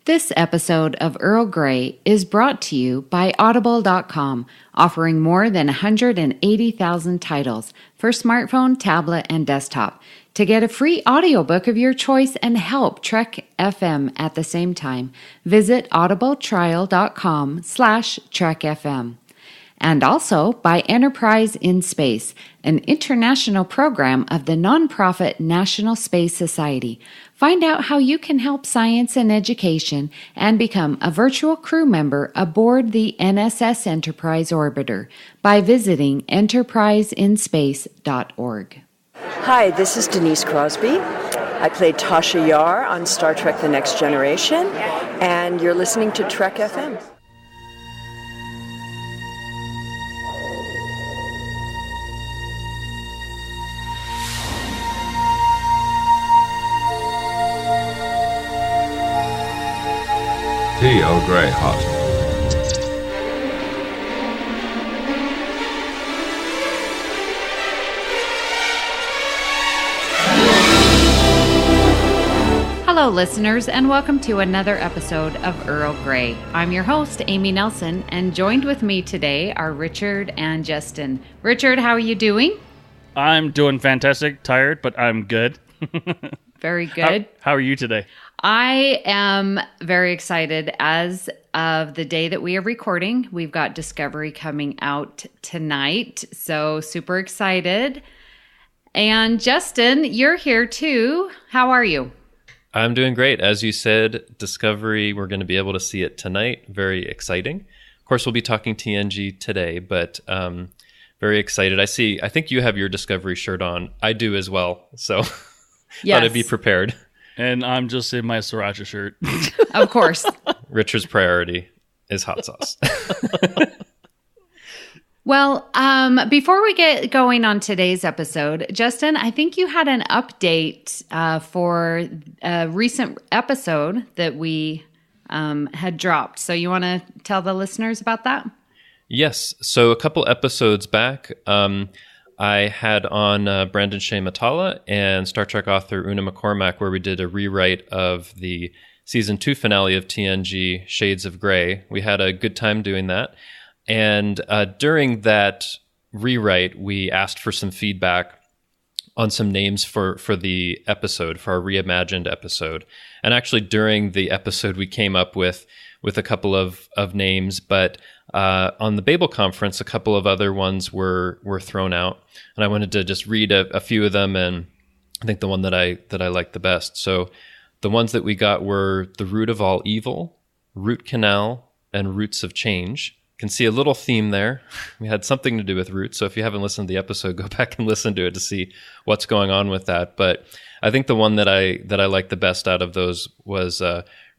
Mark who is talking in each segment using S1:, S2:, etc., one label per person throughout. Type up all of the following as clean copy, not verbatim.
S1: This episode of Earl Grey is brought to you by Audible.com, offering more than 180,000 titles for smartphone, tablet, and desktop. To get a free audiobook of your choice and help Trek FM at the same time, visit audibletrial.com/trekfm. And also by Enterprise in Space, an international program of the nonprofit National Space Society. Find out how you can help science and education and become a virtual crew member aboard the NSS Enterprise Orbiter by visiting enterpriseinspace.org.
S2: Hi, this is Denise Crosby. I played Tasha Yar on Star Trek The Next Generation, and you're listening to Trek FM.
S3: Tea Earl Grey hot.
S1: Hello, listeners, and welcome to another episode of Earl Grey. I'm your host, Amy Nelson, and joined with me today are Richard and Justin. Richard, how are you doing?
S4: I'm doing fantastic. Tired, but I'm good.
S1: Very good.
S4: How are you today?
S1: I am very excited. As of the day that we are recording, we've got Discovery coming out tonight, so super excited. And Justin, you're here too. How are you?
S5: I'm doing great. As you said, Discovery, we're going to be able to see it tonight. Very exciting. Of course, we'll be talking TNG today, but very excited. I think you have your Discovery shirt on. I do as well, so
S1: Yes.
S5: thought I'd be prepared.
S4: And I'm just in my Sriracha shirt.
S1: Of course.
S5: Richard's priority is hot sauce.
S1: Well, before we get going on today's episode, Justin, I think you had an update for a recent episode that we had dropped. So you want to tell the listeners about that?
S5: Yes. So a couple episodes back, I had on Brandon Shea Matala and Star Trek author Una McCormack, where we did a rewrite of the season 2 finale of TNG, Shades of Grey. We had a good time doing that. And during that rewrite, we asked for some feedback on some names for the episode, for our reimagined episode. And actually, during the episode, we came up with a couple of names, but on the Babel conference, a couple of other ones were thrown out. And I wanted to just read a few of them, and I think the one that I liked the best. So the ones that we got were The Root of All Evil, Root Canal, and Roots of Change. Can see a little theme there. We had something to do with roots. So if you haven't listened to the episode, go back and listen to it to see what's going on with that. But I think the one that I liked the best out of those was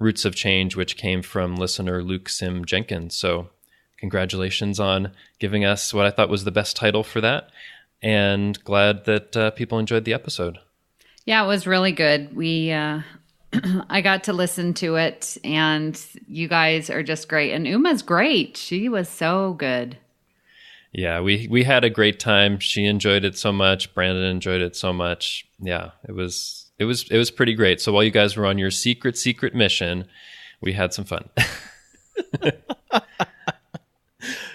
S5: Roots of Change, which came from listener Luke Sim Jenkins. So congratulations on giving us what I thought was the best title for that. And glad that people enjoyed the episode.
S1: Yeah, it was really good. I got to listen to it, and you guys are just great. And Uma's great. She was so good.
S5: Yeah, we had a great time. She enjoyed it so much. Brandon enjoyed it so much. Yeah, it was pretty great. So while you guys were on your secret mission, we had some fun.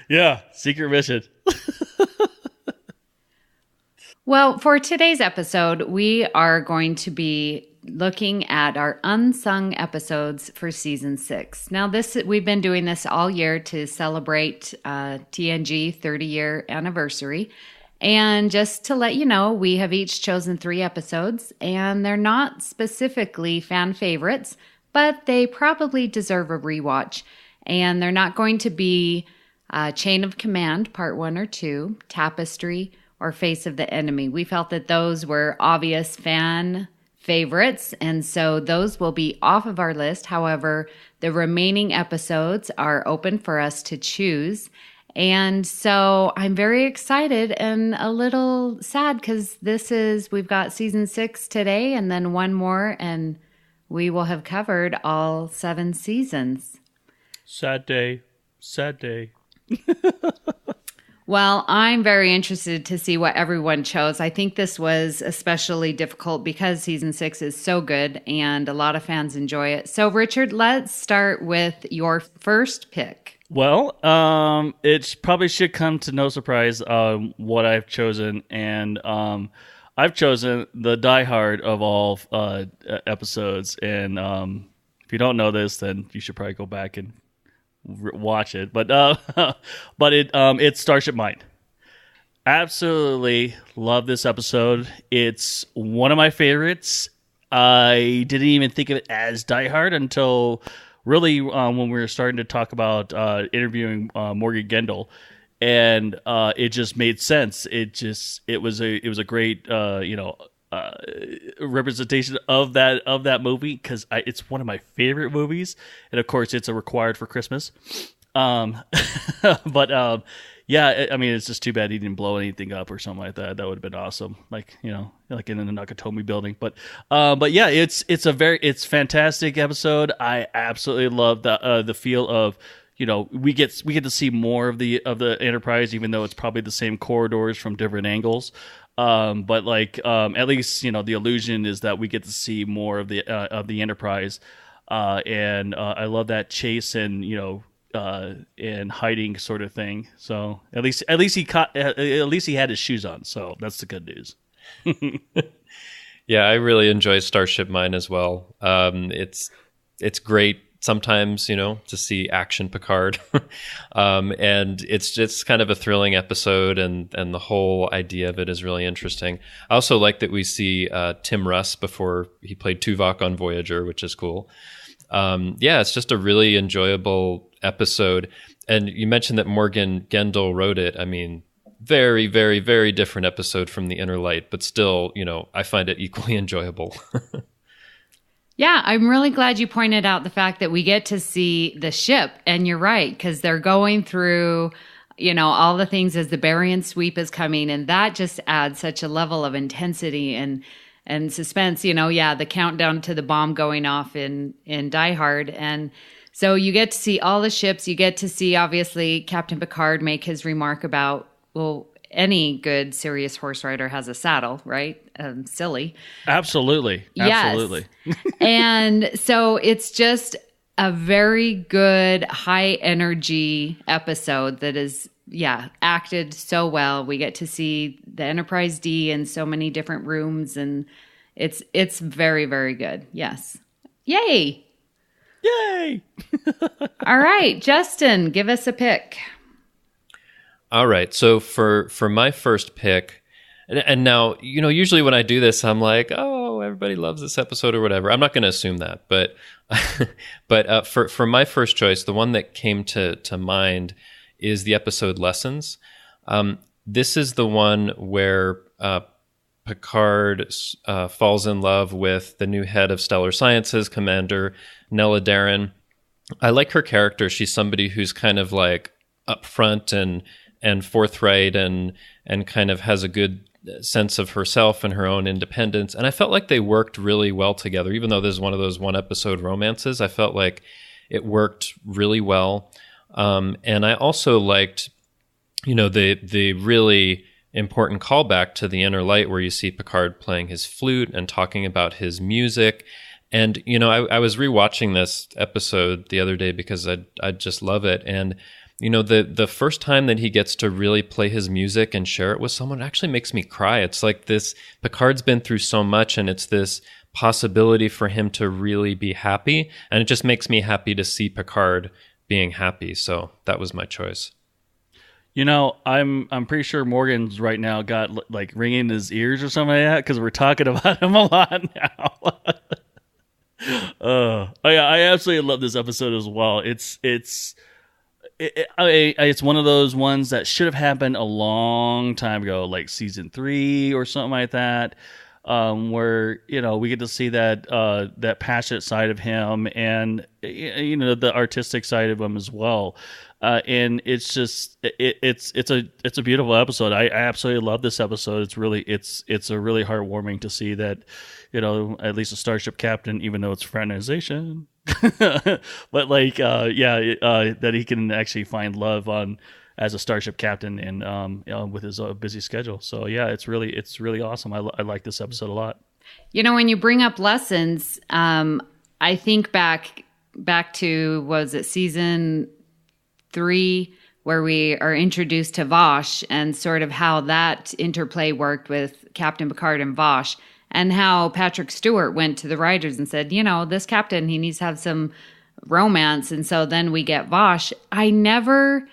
S4: Yeah, secret mission.
S1: Well, for today's episode, we are going to be looking at our unsung episodes for season 6. Now, we've been doing this all year to celebrate TNG 30-year anniversary. And just to let you know, we have each chosen 3 episodes, and they're not specifically fan favorites, but they probably deserve a rewatch. And they're not going to be Chain of Command, Part 1 or 2, Tapestry, or Face of the Enemy. We felt that those were obvious fan favorites, and so those will be off of our list. However, the remaining episodes are open for us to choose. And so I'm very excited and a little sad because we've got season 6 today and then one more, and we will have covered all 7 seasons.
S4: Sad day. Sad day.
S1: Well, I'm very interested to see what everyone chose. I think this was especially difficult because season 6 is so good and a lot of fans enjoy it. So, Richard, let's start with your first pick.
S4: Well, it probably should come to no surprise what I've chosen, and I've chosen the Die Hard of all episodes. And if you don't know this, then you should probably go back and watch it. But it's Starship Mine. Absolutely love this episode. It's one of my favorites. I didn't even think of it as Die Hard until really when we were starting to talk about interviewing Morgan Gendel, and it just made sense. It was a great representation of that movie, because it's one of my favorite movies, and of course it's a required for Christmas. Yeah, I mean, it's just too bad he didn't blow anything up or something like that. That would have been awesome, like in the Nakatomi building. But yeah, it's fantastic episode. I absolutely love the feel of, we get to see more of the Enterprise, even though it's probably the same corridors from different angles. But at least the illusion is that we get to see more of the Enterprise, and I love that chase and and hiding sort of thing. So at least he had his shoes on. So that's the good news.
S5: Yeah, I really enjoy Starship Mine as well. It's great sometimes, to see action Picard, and it's just kind of a thrilling episode, and the whole idea of it is really interesting. I also like that we see Tim Russ before he played Tuvok on Voyager, which is cool. Yeah, it's just a really enjoyable episode. And you mentioned that Morgan Gendel wrote it. I mean, very, very, very different episode from The Inner Light, but still, I find it equally enjoyable.
S1: Yeah, I'm really glad you pointed out the fact that we get to see the ship. And you're right, because they're going through, all the things as the Barian sweep is coming. And that just adds such a level of intensity and suspense. The countdown to the bomb going off in Die Hard. And so you get to see all the ships. You get to see, obviously, Captain Picard make his remark about, well, any good serious horse rider has a saddle, right? Silly.
S4: Absolutely.
S1: Yes. And so it's just a very good, high energy episode that is, acted so well. We get to see the Enterprise D in so many different rooms, and it's very, very good. Yes. Yay.
S4: Yay.
S1: All right, Justin, give us a pick.
S5: All right. So for my first pick, and now, usually when I do this, I'm like, oh, everybody loves this episode or whatever. I'm not going to assume that, but for my first choice, the one that came to mind is the episode Lessons. This is the one where Picard falls in love with the new head of Stellar Sciences, Commander Nella Darren. I like her character. She's somebody who's kind of like upfront and forthright and kind of has a good sense of herself and her own independence. And I felt like they worked really well together. Even though this is one of those one episode romances, I felt like it worked really well. And I also liked, the really important callback to The Inner Light, where you see Picard playing his flute and talking about his music. And, I was rewatching this episode the other day because I just love it. And, the first time that he gets to really play his music and share it with someone, it actually makes me cry. It's like this, Picard's been through so much, and it's this possibility for him to really be happy. And it just makes me happy to see Picard being happy. So that was my choice.
S4: I'm pretty sure Morgan's right now got like ringing in his ears or something like that, because we're talking about him a lot now. I absolutely love this episode as well. It's one of those ones that should have happened a long time ago, like season 3 or something like that, where we get to see that passionate side of him, and the artistic side of him as well. And it's just it's a beautiful episode. I absolutely love this episode. It's a really heartwarming to see that, at least a starship captain, even though it's fraternization, but that he can actually find love on as a starship captain and with his busy schedule. So yeah, it's really awesome. I like this episode a lot.
S1: When you bring up lessons, I think back to, was it season 3, where we are introduced to Vosh and sort of how that interplay worked with Captain Picard and Vosh, and how Patrick Stewart went to the writers and said, this captain, he needs to have some romance. And so then we get Vosh. I never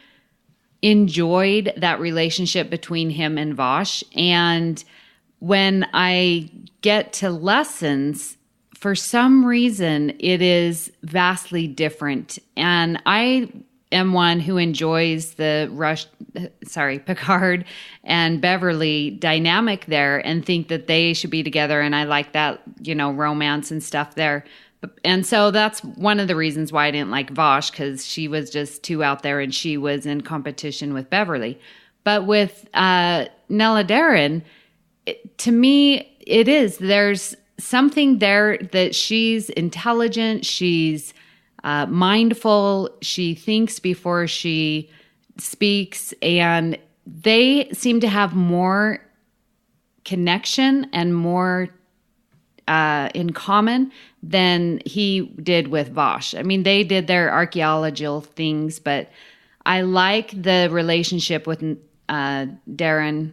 S1: enjoyed that relationship between him and Vosh. And when I get to lessons, for some reason, it is vastly different. And I am one who enjoys the Picard and Beverly dynamic there and think that they should be together. And I like that, romance and stuff there. And so that's one of the reasons why I didn't like Vosh, because she was just too out there and she was in competition with Beverly. But with Nella Darren, to me, there's something there that she's intelligent, she's mindful, she thinks before she speaks, and they seem to have more connection and more in common than he did with Vosh. I mean, they did their archaeological things, but I like the relationship with Nella Darren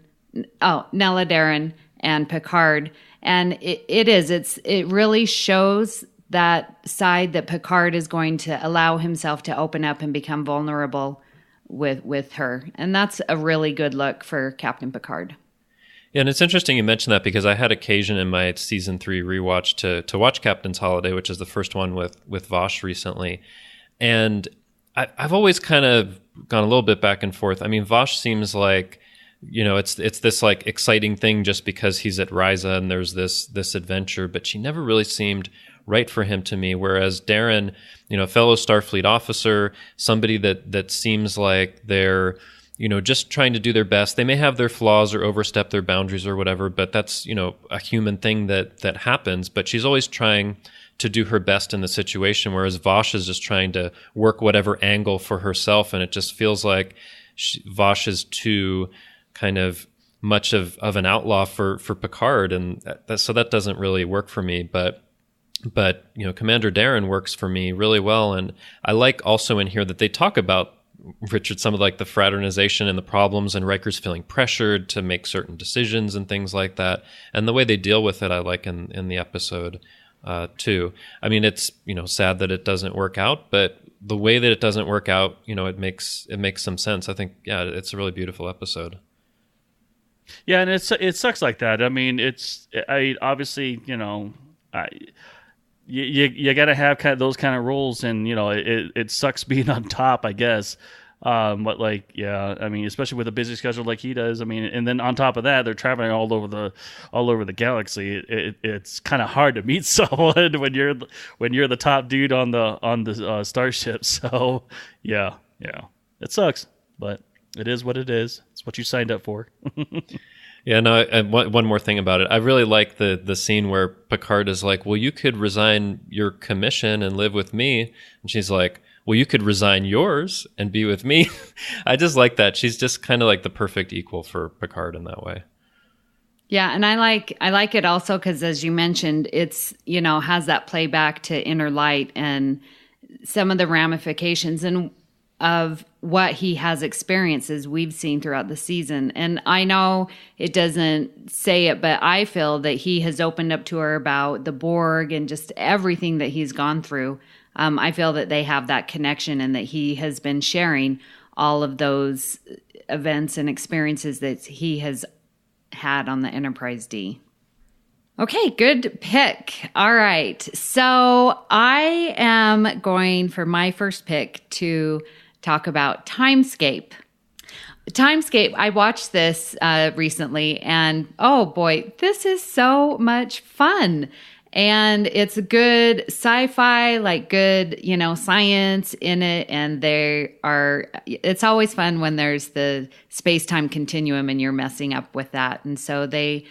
S1: and Picard, and it really shows that side that Picard is going to allow himself to open up and become vulnerable with her. And that's a really good look for Captain Picard.
S5: Yeah, and it's interesting you mentioned that, because I had occasion in my season 3 rewatch to watch Captain's Holiday, which is the first one with Vosh recently. And I've always kind of gone a little bit back and forth. I mean, Vosh seems like, it's this like exciting thing just because he's at Risa and there's this adventure, but she never really seemed right for him to me. Whereas Darren, a fellow Starfleet officer, somebody that seems like they're, just trying to do their best. They may have their flaws or overstep their boundaries or whatever, but that's, a human thing that happens. But she's always trying to do her best in the situation, whereas Vosh is just trying to work whatever angle for herself. And it just feels like Vosh is too kind of much of an outlaw for Picard. And so that doesn't really work for me. But Commander Darren works for me really well. And I like also in here that they talk about, Richard, some of like the fraternization and the problems, and Riker's feeling pressured to make certain decisions and things like that. And the way they deal with it, I like in the episode too. I mean, it's, sad that it doesn't work out, but the way that it doesn't work out, it makes some sense. I think, yeah, it's a really beautiful episode.
S4: Yeah, and it sucks like that. I mean, obviously, you got to have kind of those kind of rules, and it sucks being on top, I guess. But like, yeah, I mean, especially with a busy schedule like he does. I mean, and then on top of that, they're traveling all over the galaxy. It's kind of hard to meet someone when you're the top dude on the starship. So yeah, it sucks, but it is what it is. It's what you signed up for.
S5: Yeah, no, and one more thing about it. I really like the scene where Picard is like, well, you could resign your commission and live with me. And she's like, well, you could resign yours and be with me. I just like that. She's just kind of like the perfect equal for Picard in that way.
S1: Yeah, and I like it also because, as you mentioned, it's, has that playback to Inner Light and some of the ramifications and of what he has experienced, as we've seen throughout the season. And I know it doesn't say it, but I feel that he has opened up to her about the Borg and just everything that he's gone through. I feel that they have that connection, and that he has been sharing all of those events and experiences that he has had on the Enterprise D. Okay, good pick. All right. So I am going for my first pick to talk about Timescape. Timescape, I watched this recently, and oh boy, this is so much fun. And it's good sci-fi, like good, science in it. And it's always fun when there's the space-time continuum and you're messing up with that. And so they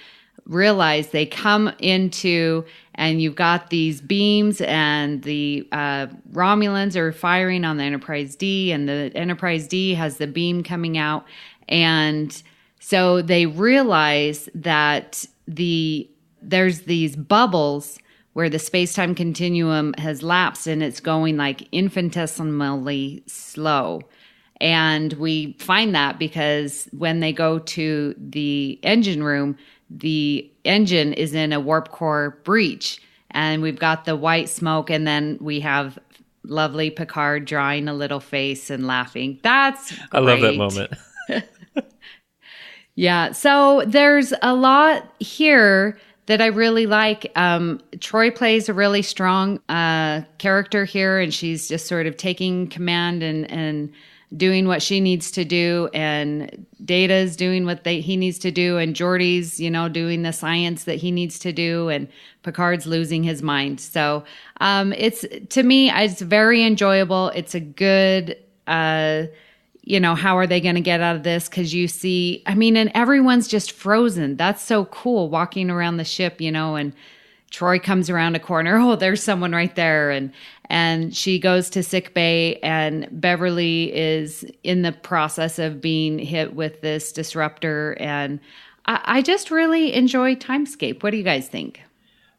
S1: realize they come into and you've got these beams, and the Romulans are firing on the Enterprise D, and the Enterprise D has the beam coming out. And so they realize that there's these bubbles where the space-time continuum has lapsed, and it's going like infinitesimally slow. And we find that because when they go to the engine room, the engine is in a warp core breach, and we've got the white smoke, and then we have lovely Picard drawing a little face and laughing. That's great.
S5: I love that moment.
S1: Yeah, so there's a lot here that I really like. Troy plays a really strong character here, and she's just sort of taking command and doing what she needs to do, and Data's doing what he needs to do, and Geordi's, doing the science that he needs to do, and Picard's losing his mind. So to me, it's very enjoyable. It's a good, how are they going to get out of this? Because you see, and everyone's just frozen. That's so cool, walking around the ship, and Troy comes around a corner. Oh, there's someone right there. And she goes to sick bay, and Beverly is in the process of being hit with this disruptor. And I just really enjoy Timescape. What do you guys think?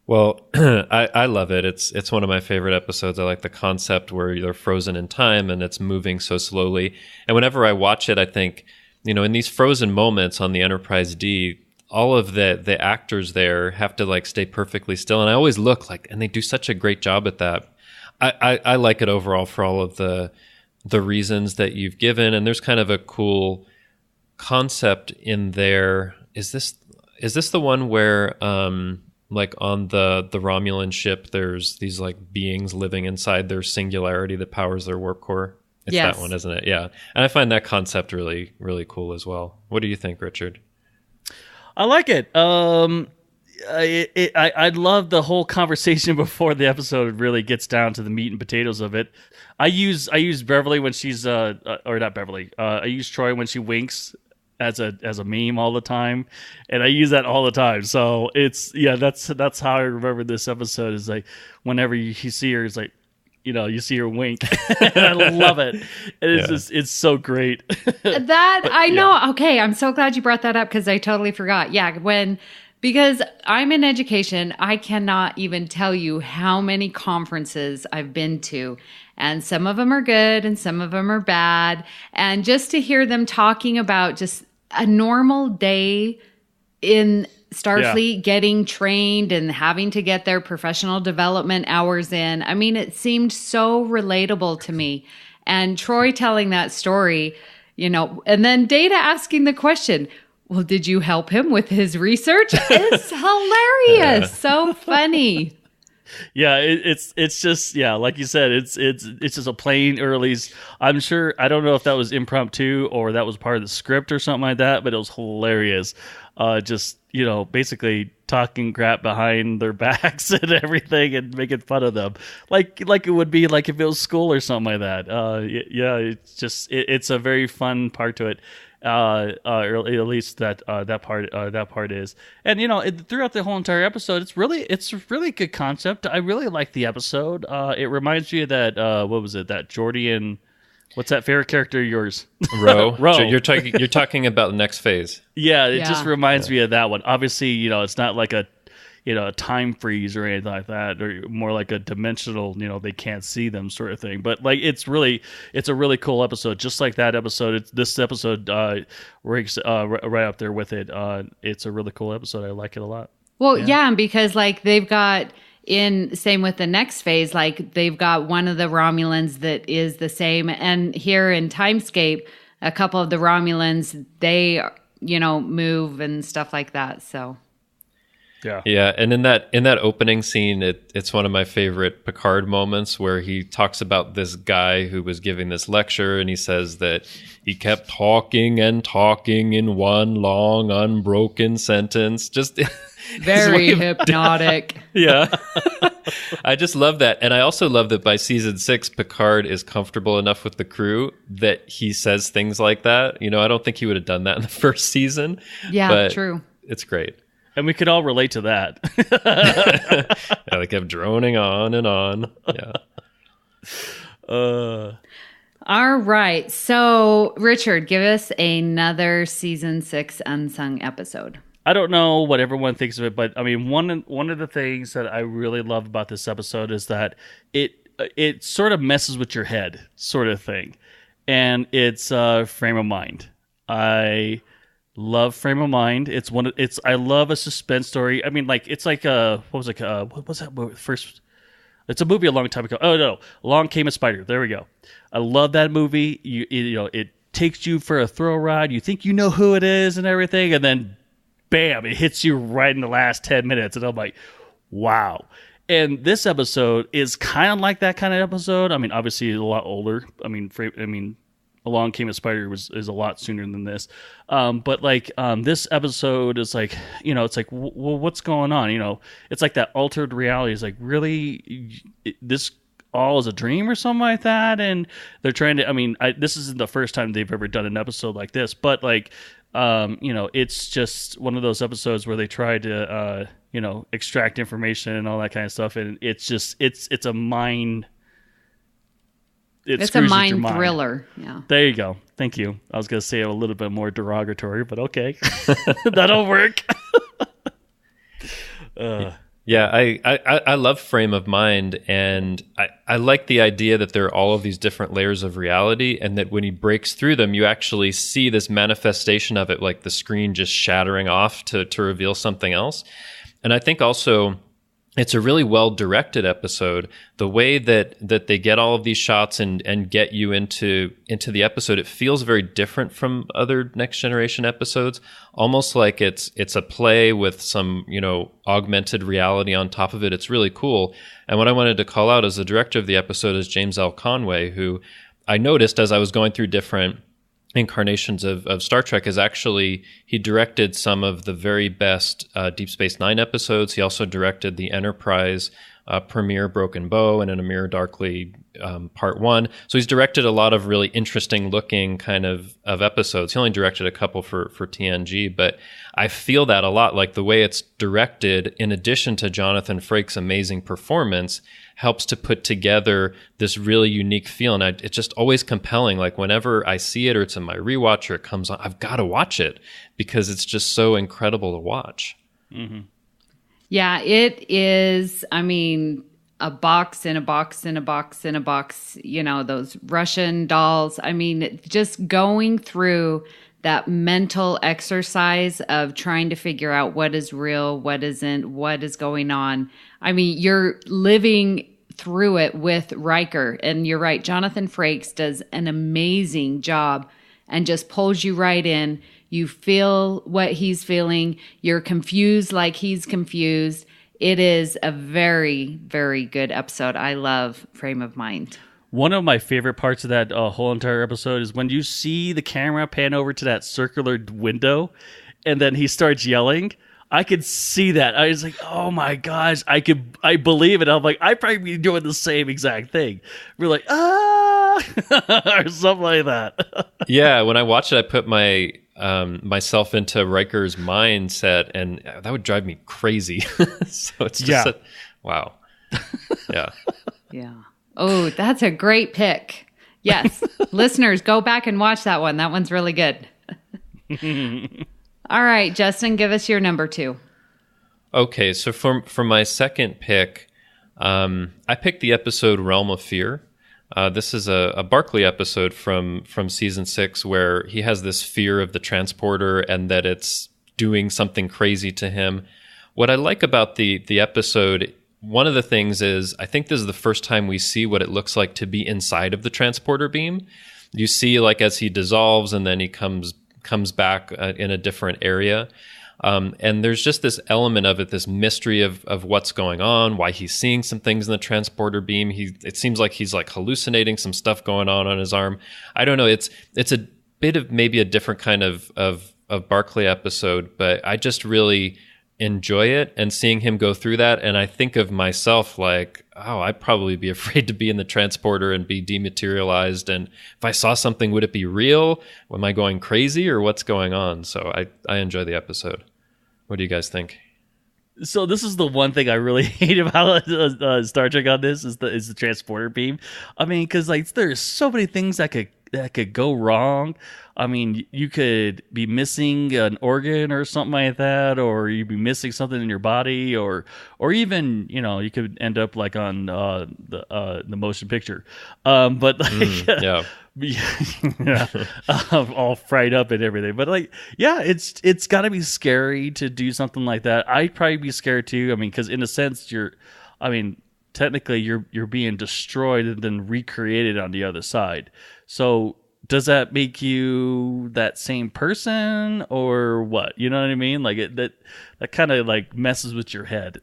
S5: Well, I love it. It's one of my favorite episodes. I like the concept where they're frozen in time and it's moving so slowly. And whenever I watch it, I think, in these frozen moments on the Enterprise D, all of the actors there have to like stay perfectly still. And I always look and they do such a great job at that. I like it overall for all of the reasons that you've given. And there's kind of a cool concept in there. Is this the one where, like on the Romulan ship, there's these like beings living inside their singularity that powers their warp core? It's
S1: yes.
S5: That one, isn't it? Yeah. And I find that concept really, really cool as well. What do you think, Richard?
S4: I like it. I love the whole conversation before the episode really gets down to the meat and potatoes of it. I use Beverly when she's or not Beverly. I use Troy when she winks as a meme all the time, and I use that all the time. So that's how I remember this episode. Is like whenever you see her, it's like you see her wink, and I love it. And it's so great.
S1: That I know. Yeah. Okay, I'm so glad you brought that up because I totally forgot. Yeah, because I'm in education, I cannot even tell you how many conferences I've been to. And some of them are good and some of them are bad. And just to hear them talking about just a normal day in Starfleet, getting trained and having to get their professional development hours in. It seemed so relatable to me. And Troy telling that story, and then Data asking the question, well, did you help him with his research? It's hilarious. So funny.
S4: Yeah, it's just like you said, it's just a plain early's. I'm sure, I don't know if that was impromptu or that was part of the script or something like that, but it was hilarious. Just basically talking crap behind their backs and everything and making fun of them, like it would be like if it was school or something like that. It's just it's a very fun part to it. Or at least that part is, and throughout the whole entire episode, it's a really good concept. I really like the episode. It reminds me of that what was it, that Geordi and what's that favorite character of yours?
S5: Ro. You're talking about the next phase.
S4: Yeah, it just reminds me of that one. Obviously, it's not like a time freeze or anything like that, or more like a dimensional, they can't see them sort of thing. But like, it's a really cool episode, just like that episode. This episode ranks right up there with it. It's a really cool episode. I like it a lot.
S1: Well, yeah, because like they've got same with the next phase, like they've got one of the Romulans that is the same. And here in Timescape, a couple of the Romulans, they, move and stuff like that. So.
S5: Yeah, and in that opening scene, it's one of my favorite Picard moments where he talks about this guy who was giving this lecture, and he says that he kept talking and talking in one long, unbroken sentence. Just
S1: very hypnotic.
S5: Yeah. I just love that. And I also love that by season 6, Picard is comfortable enough with the crew that he says things like that. I don't think he would have done that in the first season.
S1: Yeah,
S5: but
S1: true.
S5: It's great.
S4: And we could all relate to that.
S5: Yeah, they kept droning on and on. Yeah.
S1: All right. So, Richard, give us another season 6 unsung episode.
S4: I don't know what everyone thinks of it, but I mean, one of the things that I really love about this episode is that it sort of messes with your head, sort of thing, and it's frame of mind. I love frame of mind. I love a suspense story. I mean, like it's like what was that movie first? It's a movie a long time ago. Oh no, Along Came a Spider. There we go. I love that movie. It takes you for a thrill ride. You think you know who it is and everything, and then bam, it hits you right in the last 10 minutes. And I'm like, wow. And this episode is kind of like that kind of episode. I mean, obviously a lot older. I mean, Along Came a Spider is a lot sooner than this. But like this episode is like, it's like, well, what's going on? It's like that altered reality is like, really, this all is a dream or something like that. And they're trying to, this isn't the first time they've ever done an episode like this, but like, it's just one of those episodes where they try to, extract information and all that kind of stuff. And it's just, it's a mind.
S1: It's a mind thriller. Yeah.
S4: There you go. Thank you. I was going to say a little bit more derogatory, but okay. That'll work.
S5: Yeah, I love frame of mind, and I like the idea that there are all of these different layers of reality, and that when he breaks through them, you actually see this manifestation of it, like the screen just shattering off to reveal something else. And I think also it's a really well-directed episode. The way that they get all of these shots and get you into the episode, it feels very different from other Next Generation episodes. Almost like it's a play with some, augmented reality on top of it. It's really cool. And what I wanted to call out as the director of the episode is James L. Conway, who I noticed as I was going through different incarnations of Star Trek is actually, he directed some of the very best Deep Space Nine episodes. He also directed the Enterprise premiere Broken Bow and an Amir Darkly part 1. So he's directed a lot of really interesting looking kind of episodes. He only directed a couple for TNG, but I feel that a lot, like the way it's directed, in addition to Jonathan Frakes' amazing performance, helps to put together this really unique feel. And it's just always compelling. Like whenever I see it or it's in my rewatch or it comes on, I've got to watch it because it's just so incredible to watch.
S4: Mm-hmm.
S1: Yeah, it is. A box in a box in a box in a box, those Russian dolls. Just going through that mental exercise of trying to figure out what is real, what isn't, what is going on. You're living through it with Riker. And you're right, Jonathan Frakes does an amazing job and just pulls you right in. You feel what he's feeling. You're confused like he's confused. It is a very, very good episode. I love Frame of Mind.
S4: One of my favorite parts of that whole entire episode is when you see the camera pan over to that circular window and then he starts yelling. I could see that. I was like, oh my gosh, I believe it. I'm like, I'd probably be doing the same exact thing. We're like, or something like that.
S5: Yeah, when I watched it, I put my myself into Riker's mindset, and that would drive me crazy. So it's just wow. Yeah.
S1: Yeah. Oh, that's a great pick. Yes. Listeners, go back and watch that one. That one's really good. All right, Justin, give us your number 2.
S5: Okay, so for my second pick, I picked the episode Realm of Fear. This is a Barclay episode from season 6 where he has this fear of the transporter and that it's doing something crazy to him. What I like about the episode, one of the things is I think this is the first time we see what it looks like to be inside of the transporter beam. You see, like, as he dissolves and then he comes back in a different area. And there's just this element of it, this mystery of what's going on, why he's seeing some things in the transporter beam. It seems like he's like hallucinating some stuff going on his arm. I don't know. It's a bit of maybe a different kind of Barclay episode, but I just really enjoy it and seeing him go through that. And I think of myself like, oh, I'd probably be afraid to be in the transporter and be dematerialized. And if I saw something, would it be real? Am I going crazy or what's going on? So I enjoy the episode. What do you guys think?
S4: So this is the one thing I really hate about Star Trek on this is the transporter beam. I mean, because like there's so many things that could go wrong. I mean, you could be missing an organ or something like that, or you'd be missing something in your body, or even you could end up like on the motion picture. But like,
S5: yeah.
S4: yeah, all fried up and everything. But like, yeah, it's got to be scary to do something like that. I'd probably be scared too. I mean, because in a sense, technically you're being destroyed and then recreated on the other side. So does that make you that same person or what? You know what I mean? Like that kind of like messes with your head.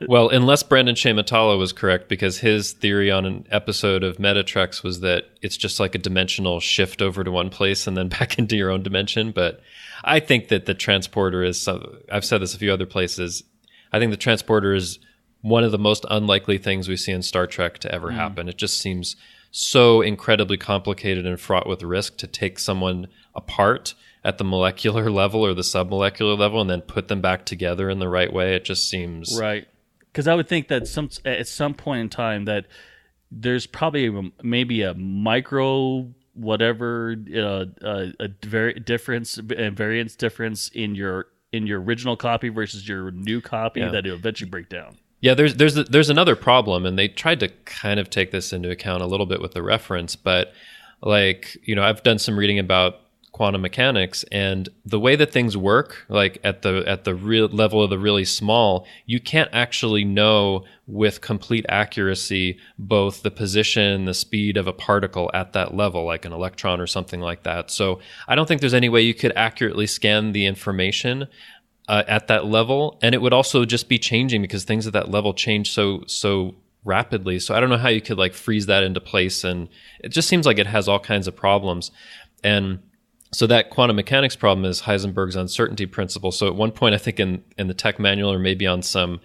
S5: Well, unless Brandon Shea Matala was correct, because his theory on an episode of Metatrex was that it's just like a dimensional shift over to one place and then back into your own dimension. But I think that the transporter is, I've said this a few other places, I think the transporter is one of the most unlikely things we see in Star Trek to ever happen. It just seems so incredibly complicated and fraught with risk to take someone apart at the molecular level or the submolecular level and then put them back together in the right way. It just seems
S4: right. Because I would think that at some point in time that there's probably maybe a micro whatever a variance difference in your original copy versus your new copy that it'll eventually break down.
S5: Yeah, there's another problem, and they tried to kind of take this into account a little bit with the reference, but like, I've done some reading about quantum mechanics, and the way that things work, like at the real level of the really small, you can't actually know with complete accuracy both the position, the speed of a particle at that level, like an electron or something like that. So I don't think there's any way you could accurately scan the information at that level, and it would also just be changing because things at that level change so rapidly. So I don't know how you could like freeze that into place, and it just seems like it has all kinds of problems. And so that quantum mechanics problem is Heisenberg's uncertainty principle. So at one point, I think in the tech manual or maybe on some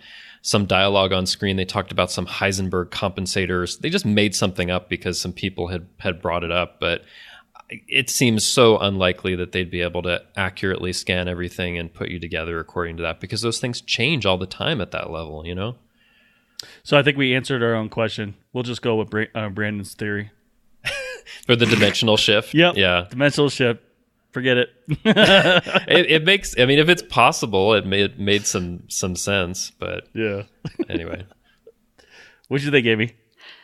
S5: dialogue on screen, they talked about some Heisenberg compensators. They just made something up because some people had brought it up, but it seems so unlikely that they'd be able to accurately scan everything and put you together according to that, because those things change all the time at that level,
S4: So I think we answered our own question. We'll just go with Brandon's theory.
S5: For the dimensional shift?
S4: Yep.
S5: Yeah.
S4: Dimensional shift. Forget it.
S5: It makes, I mean, if it's possible, it made some sense, but
S4: yeah.
S5: Anyway.
S4: What'd you think, Amy?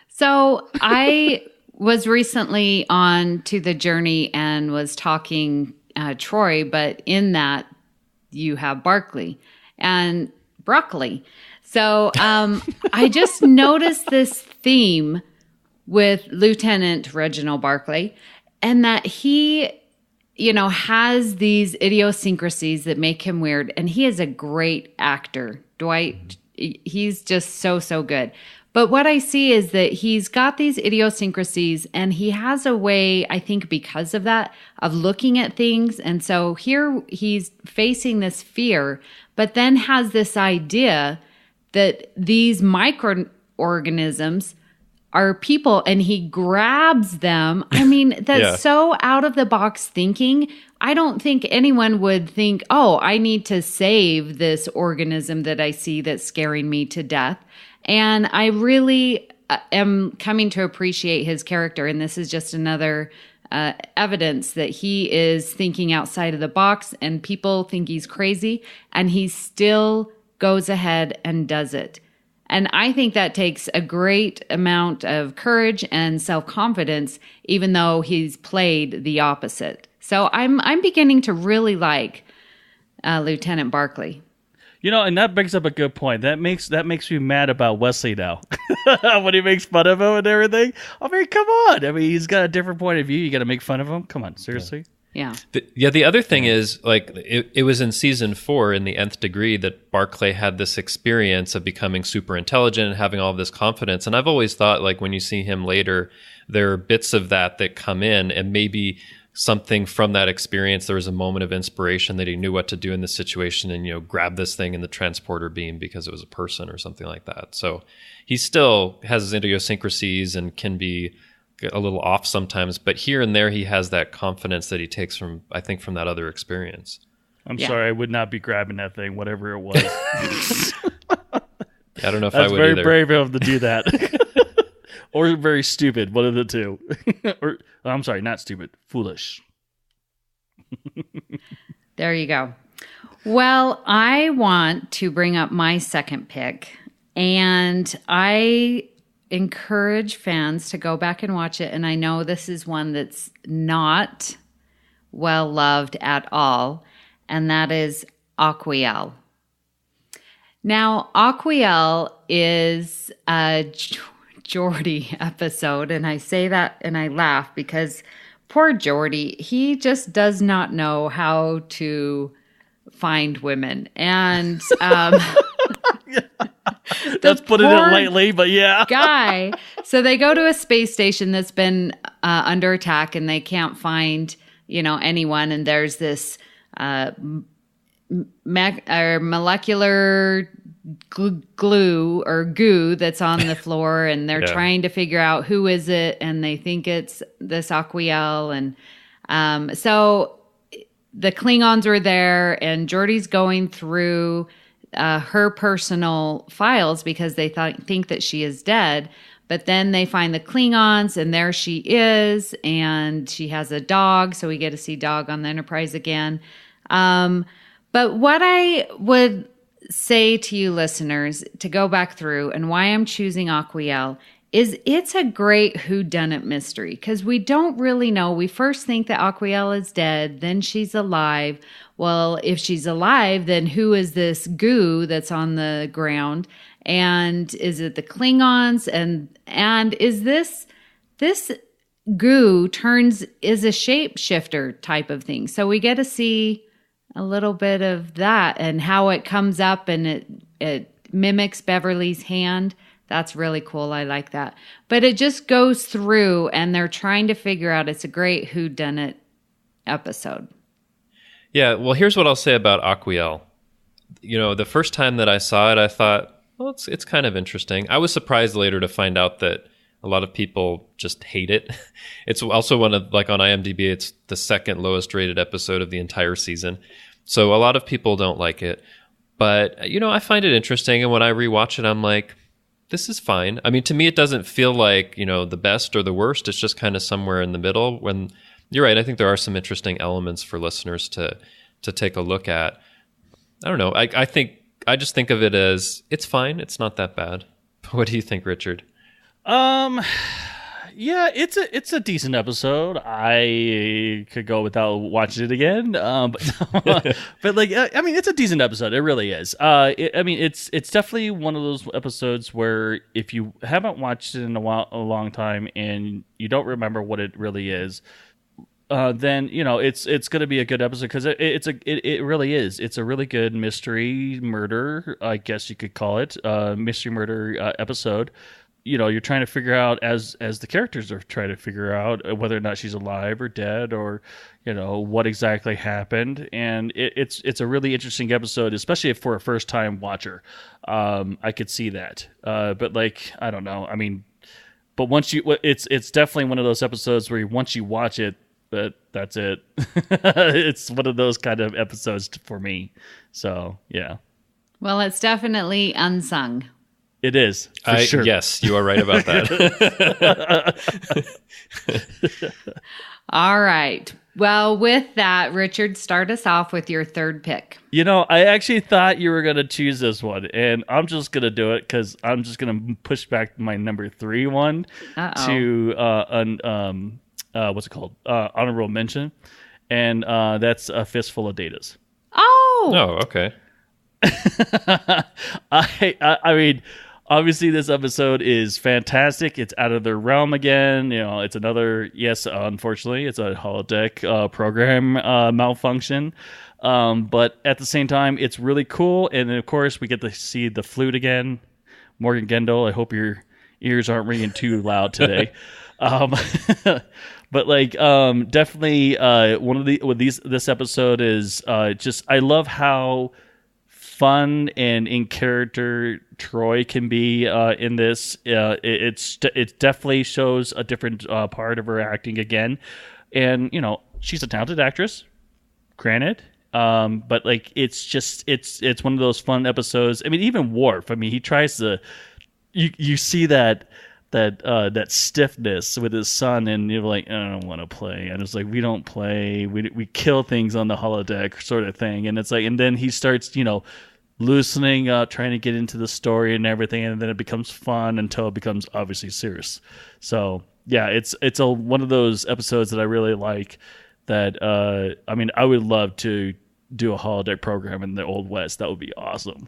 S1: So I was recently on To the Journey and was talking Troy, but in that you have Barkley and broccoli. So I just noticed this theme with Lieutenant Reginald Barkley, and that he, has these idiosyncrasies that make him weird. And he is a great actor. Dwight, he's just so good. But what I see is that he's got these idiosyncrasies, and he has a way, I think because of that, of looking at things. And so here he's facing this fear, but then has this idea that these microorganisms are people, and he grabs them. I mean, that's so out of the box thinking. I don't think anyone would think, oh, I need to save this organism that I see that's scaring me to death. And I really am coming to appreciate his character. And this is just another evidence that he is thinking outside of the box, and people think he's crazy, and he still goes ahead and does it. And I think that takes a great amount of courage and self-confidence, even though he's played the opposite. So I'm beginning to really like Lieutenant Barkley.
S4: And that brings up a good point. That makes me mad about Wesley now. When he makes fun of him and everything. I mean, come on. I mean, he's got a different point of view. You got to make fun of him? Come on, seriously?
S1: Yeah.
S5: The other thing is, like, it was in season 4 in the Nth Degree that Barclay had this experience of becoming super intelligent and having all of this confidence. And I've always thought, like, when you see him later, there are bits of that come in, and maybe something from that experience, there was a moment of inspiration that he knew what to do in this situation and, grab this thing in the transporter beam because it was a person or something like that. So he still has his idiosyncrasies and can be a little off sometimes, but here and there he has that confidence that he takes from that other experience.
S4: I'm
S1: Yeah.
S4: sorry, I would not be grabbing that thing, whatever it was.
S5: I don't know if I
S4: That's
S5: would
S4: very
S5: either.
S4: brave of them to do that. Or very stupid, one of the two. Or I'm sorry, not stupid, foolish.
S1: There you go. Well, I want to bring up my second pick, and I encourage fans to go back and watch it. And I know this is one that's not well loved at all, and that is Aquiel. Now, Aquiel is a Geordie episode, and I say that and I laugh because poor Geordie, he just does not know how to find women. And
S4: Let's put it in
S1: poor
S4: lightly, but yeah.
S1: guy. So they go to a space station that's been under attack, and they can't find, anyone. And there's this molecular glue or goo that's on the floor, and they're trying to figure out who is it, and they think it's this Aquiel. And so the Klingons were there, and Geordie's going through her personal files because they think that she is dead. But then they find the Klingons, and there she is, and she has a dog, so we get to see Dog on the Enterprise again. But what I would say to you listeners to go back through, and why I'm choosing Aquiel, is it's a great whodunit mystery because we don't really know. We first think that Aquiel is dead, then she's alive. Well, if she's alive, then who is this goo that's on the ground? And is it the Klingons? And is this goo is a shapeshifter type of thing? So we get to see a little bit of that and how it comes up and it mimics Beverly's hand. That's really cool. I like that. But it just goes through and they're trying to figure out. It's a great whodunit episode.
S5: Yeah, well, here's what I'll say about Aquiel. The first time that I saw it, I thought, well, it's kind of interesting. I was surprised later to find out that a lot of people just hate it. It's also one of, like on IMDb, it's the second lowest rated episode of the entire season. So a lot of people don't like it. But, I find it interesting. And when I rewatch it, I'm like, this is fine. I mean, to me, it doesn't feel like, the best or the worst. It's just kind of somewhere in the middle. When you're right, I think there are some interesting elements for listeners to take a look at. I don't know. I just think of it as it's fine. It's not that bad. What do you think, Richard?
S4: Yeah, it's a decent episode. I could go without watching it again. But it's a decent episode. It really is. It's definitely one of those episodes where if you haven't watched it in a long time and you don't remember what it really is, then it's going to be a good episode because it really is. It's a really good mystery murder, I guess you could call it, mystery murder episode. You're trying to figure out as the characters are trying to figure out whether or not she's alive or dead or what exactly happened, and it's a really interesting episode, especially for a first time watcher. I could see that, but I don't know. I mean, but it's definitely one of those episodes where once you watch it, that's it. It's one of those kind of episodes for me. So yeah.
S1: Well, it's definitely unsung.
S4: It is, for sure.
S5: Yes, you are right about that.
S1: All right. Well, with that, Richard, start us off with your third pick.
S4: I actually thought you were going to choose this one, and I'm just going to do it because I'm just going to push back my number 3 one to what's it called? Honorable mention, and that's A Fistful of Datas.
S1: Oh,
S5: okay.
S4: I mean, obviously this episode is fantastic. It's out of their realm again. It's another, yes, unfortunately, it's a holodeck program malfunction. But at the same time, it's really cool. And then, of course, we get to see the flute again. Morgan Gendel, I hope your ears aren't ringing too loud today. But definitely this episode is just, I love how fun and in character Troy can be in this. It definitely shows a different part of her acting again, and she's a talented actress, granted, But like it's just it's one of those fun episodes. I mean, even Worf. I mean, he tries to. You see that stiffness with his son, and you're like, I don't want to play. And it's like, we don't play. We kill things on the holodeck, sort of thing. And it's like, and then he starts, loosening up, trying to get into the story and everything, and then it becomes fun until it becomes obviously serious. So yeah, it's one of those episodes that I really like. That I mean, I would love to do a holodeck program in the Old West. That would be awesome.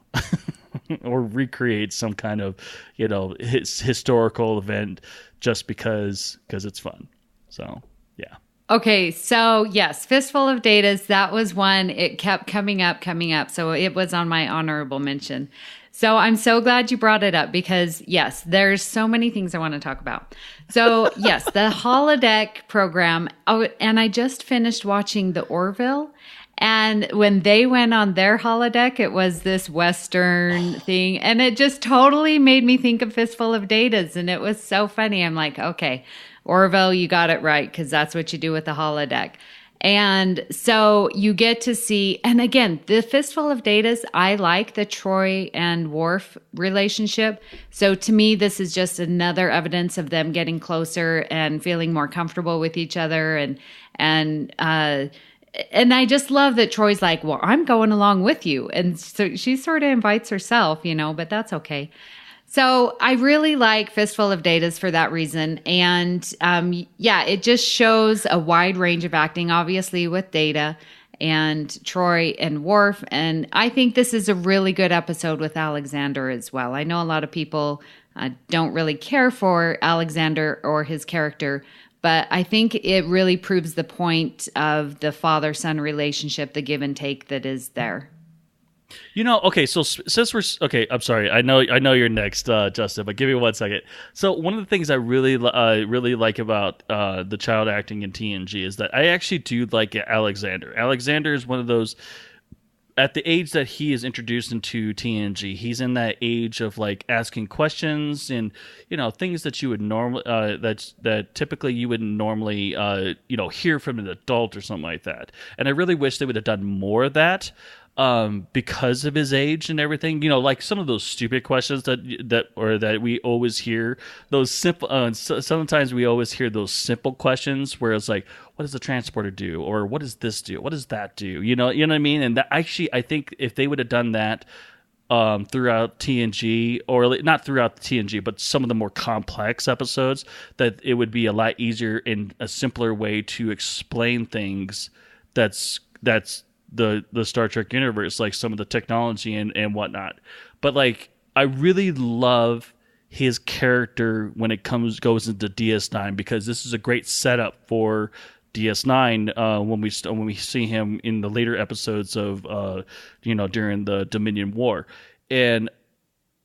S4: Or recreate some kind of, historical event just because it's fun. So, yeah.
S1: Okay, so yes, Fistful of Datas, that was one. It kept coming up. So it was on my honorable mention. So I'm so glad you brought it up because, yes, there's so many things I want to talk about. So, yes, the holodeck program. Oh, and I just finished watching The Orville. And when they went on their holodeck, it was this Western thing. And it just totally made me think of Fistful of Datas. And it was so funny. I'm like, okay, Orville, you got it right, because that's what you do with the holodeck. And so you get to see, and again, the Fistful of Datas, I like the Troy and Worf relationship. So to me, this is just another evidence of them getting closer and feeling more comfortable with each other. And I just love that Troy's like, well, I'm going along with you. And so she sort of invites herself, but that's okay. So I really like Fistful of Datas for that reason. And it just shows a wide range of acting, obviously, with Data and Troy and Worf. And I think this is a really good episode with Alexander as well. I know a lot of people don't really care for Alexander or his character, but I think it really proves the point of the father-son relationship, the give and take that is there.
S4: Okay, so since we're okay, I'm sorry. I know you're next, Justin, but give me 1 second. So one of the things I really like about the child acting in TNG is that I actually do like Alexander. Alexander is one of those. At the age that he is introduced into TNG, he's in that age of like asking questions and things that you would normally that typically you wouldn't normally hear from an adult or something like that. And I really wish they would have done more of that. Because of his age and everything, like some of those stupid questions that we always hear, those simple, sometimes we always hear those simple questions where it's like, what does the transporter do? Or what does this do? What does that do? You know what I mean? And that actually, I think if they would have done that, throughout TNG, or not throughout the TNG, but some of the more complex episodes, that it would be a lot easier and a simpler way to explain things that's the Star Trek universe, like some of the technology and whatnot. But like, I really love his character when it goes into DS9, because this is a great setup for DS9 when we see him in the later episodes of during the Dominion War. And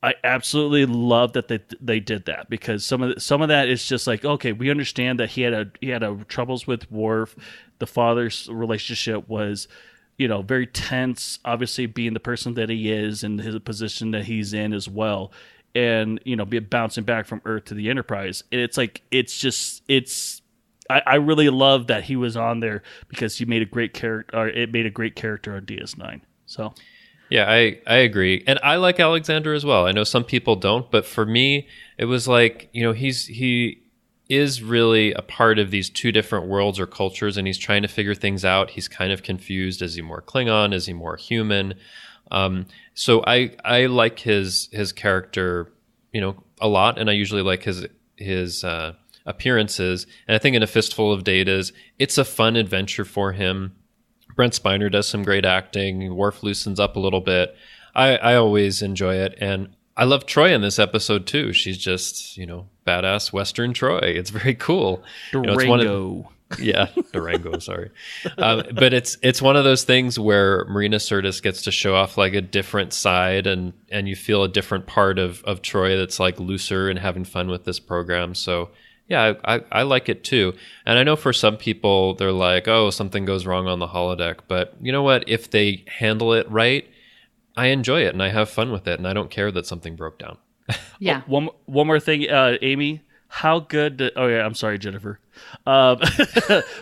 S4: I absolutely love that they did that, because some of that is just like, okay, we understand that he had troubles with Worf. The father's relationship was very tense, obviously being the person that he is and his position that he's in as well. And, be bouncing back from Earth to the Enterprise. And it's like, I really love that he was on there, because he made a great character, or it made a great character on DS9. So.
S5: Yeah, I agree. And I like Alexander as well. I know some people don't, but for me, it was like, he is really a part of these two different worlds or cultures, and he's trying to figure things out. He's kind of confused. Is he more Klingon? Is he more human? So I like his character, a lot, and I usually like his appearances. And I think in A Fistful of Datas, it's a fun adventure for him. Brent Spiner does some great acting. Worf loosens up a little bit. I always enjoy it, and I love Troy in this episode too. She's just, badass Western Troy. It's very cool.
S4: Durango.
S5: Durango, sorry. But it's one of those things where Marina Sirtis gets to show off like a different side, and you feel a different part of Troy that's like looser and having fun with this program. So yeah, I like it too. And I know for some people, they're like, oh, something goes wrong on the holodeck. But you know what? If they handle it right, I enjoy it and I have fun with it, and I don't care that something broke down.
S1: Yeah.
S4: One more thing, Amy. How good? I'm sorry, Jennifer. Um,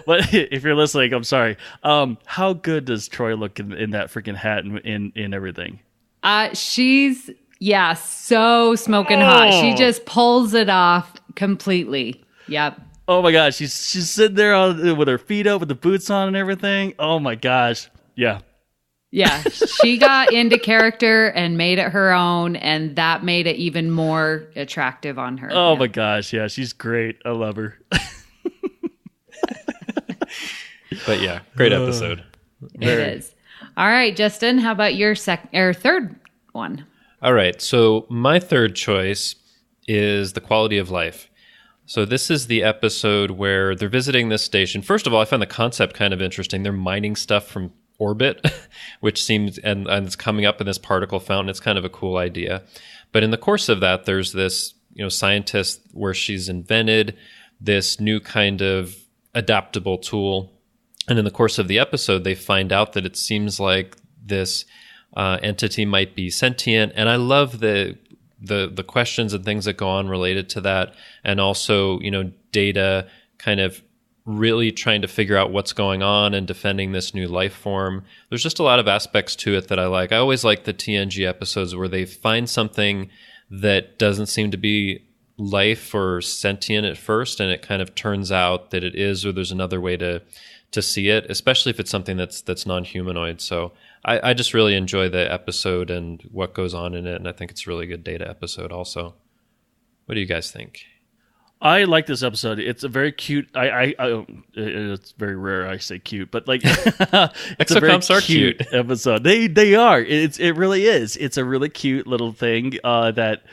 S4: but if you're listening, I'm sorry. How good does Troy look in that freaking hat and in everything?
S1: She's so smoking hot. She just pulls it off completely. Yep.
S4: Oh my gosh, she's sitting there with her feet up, with the boots on and everything. Oh my gosh, yeah.
S1: Yeah, she got into character and made it her own, and that made it even more attractive on her.
S4: Oh my gosh, yeah, she's great. I love her.
S5: But yeah, great episode.
S1: It is. All right, Justin, how about your third one?
S5: All right, so my third choice is the quality of life. So this is the episode where they're visiting this station. First of all, I found the concept kind of interesting. They're mining stuff from orbit, which seems, and it's coming up in this particle fountain. It's kind of a cool idea. But in the course of that, there's this, scientist where she's invented this new kind of adaptable tool. And in the course of the episode, they find out that it seems like this entity might be sentient. And I love the questions and things that go on related to that. And also, Data kind of really trying to figure out what's going on and defending this new life form. There's just a lot of aspects to it that I like. I always like the TNG episodes where they find something that doesn't seem to be life or sentient at first, and it kind of turns out that it is, or there's another way to see it, especially if it's something that's non-humanoid. So I just really enjoy the episode and what goes on in it, and I think it's a really good Data episode also. What do you guys think?
S4: I like this episode. It's a very cute. It's very rare I say cute, but like it's a very cute episode. They are. It really is. It's a really cute little thing that